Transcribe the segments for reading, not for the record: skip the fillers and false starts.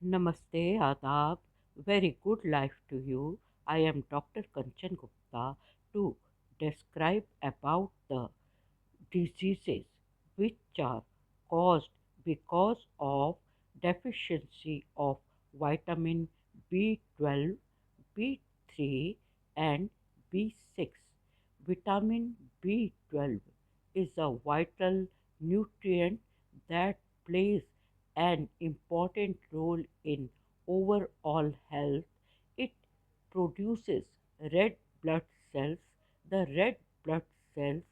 Namaste, Adab. Very good life to you. I am Dr. Kanchan Gupta to describe about the diseases which are caused because of deficiency of vitamin B12, B3 and B6. Vitamin B12 is a vital nutrient that plays an important role in overall health. It produces red blood cells. The red blood cells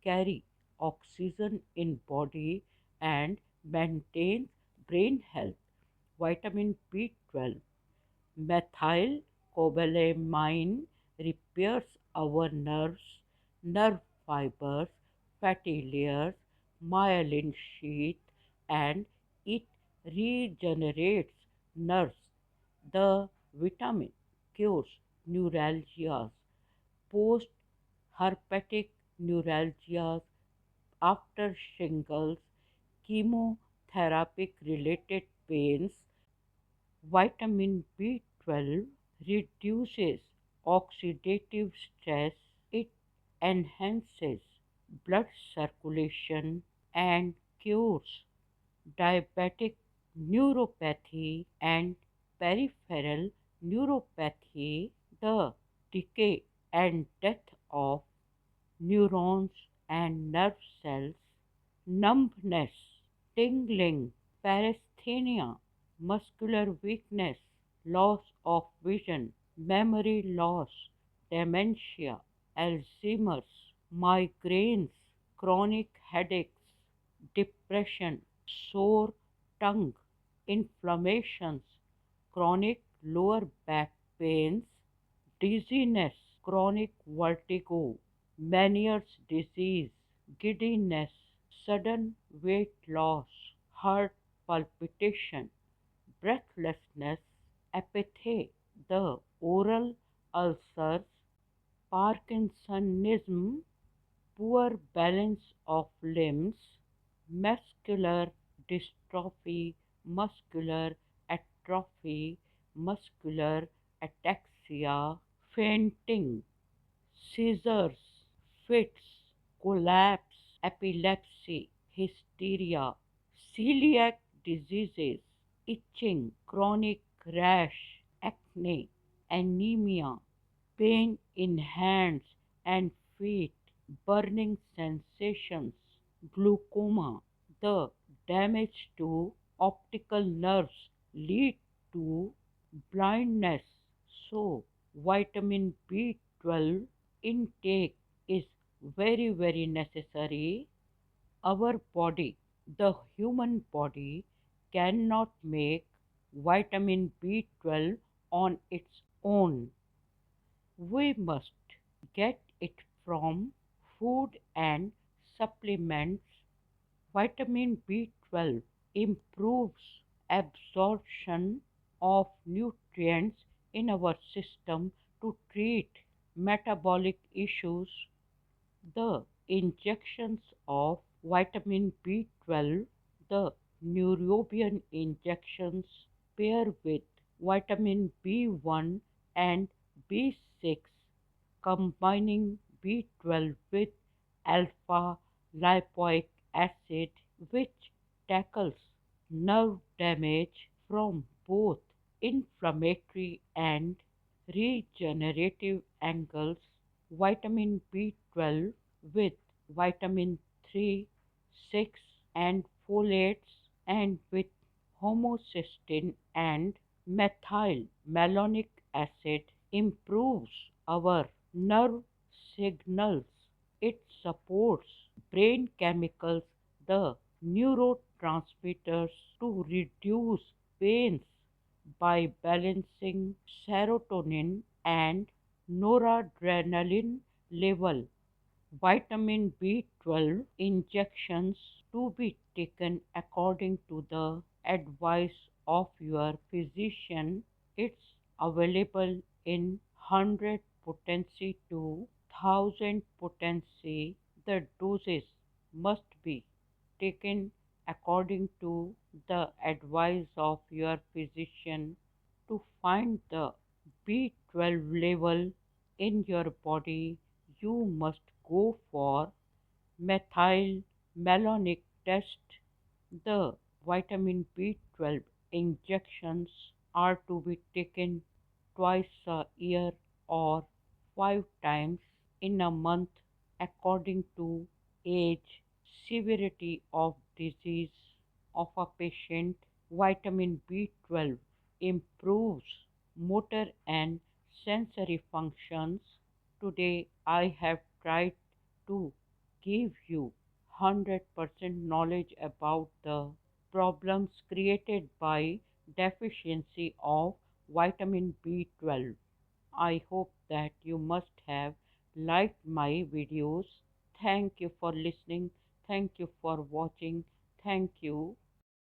carry oxygen in body and maintains brain health. Vitamin B12 methylcobalamin repairs our nerves, nerve fibers, fatty layers, myelin sheath, and it regenerates nerves. The vitamin cures neuralgias, post-herpetic neuralgias, after shingles, chemotherapy related pains. Vitamin B12 reduces oxidative stress, it enhances blood circulation and cures diabetic neuropathy and peripheral neuropathy, the decay and death of neurons and nerve cells, numbness, tingling, paresthenia, muscular weakness, loss of vision, memory loss, dementia, Alzheimer's, migraines, chronic headaches, depression, sore tongue, inflammations, chronic lower back pains, dizziness, chronic vertigo, Meniere's disease, giddiness, sudden weight loss, heart palpitation, breathlessness, apathy, the oral ulcers, Parkinsonism, poor balance of limbs, muscular dystrophy, muscular atrophy, muscular ataxia, fainting, seizures, fits, collapse, epilepsy, hysteria, celiac diseases, itching, chronic rash, acne, anemia, pain in hands and feet, burning sensations, glaucoma. The damage to optical nerves lead to blindness. So, vitamin B12 intake is very necessary. Our body, the human body, cannot make vitamin B12 on its own. We must get it from food and supplements. Vitamin B12 improves absorption of nutrients in our system to treat metabolic issues. The injections of vitamin B12, the Neurobion injections, pair with vitamin B1 and B6, combining B12 with alpha lipoic acid, which tackles nerve damage from both inflammatory and regenerative angles. Vitamin B12 with vitamin 3, 6 and folates, and with homocysteine and methylmalonic acid improves our nerve signals. It supports brain chemicals, the neurotransmitters, to reduce pains by balancing serotonin and noradrenaline level. Vitamin B12 injections to be taken according to the advice of your physician. It's available in 100 potency to 1000 potency. The doses must be taken according to the advice of your physician. To find the B12 level in your body, you must go for methylmalonic test. The vitamin B12 injections are to be taken twice a year or 5 times in a month according to age, severity of disease of a patient. Vitamin B12 improves motor and sensory functions. Today I have tried to give you 100% knowledge about the problems created by deficiency of vitamin B12. I hope that you must have liked my videos. Thank you for listening. Thank you for watching. Thank you.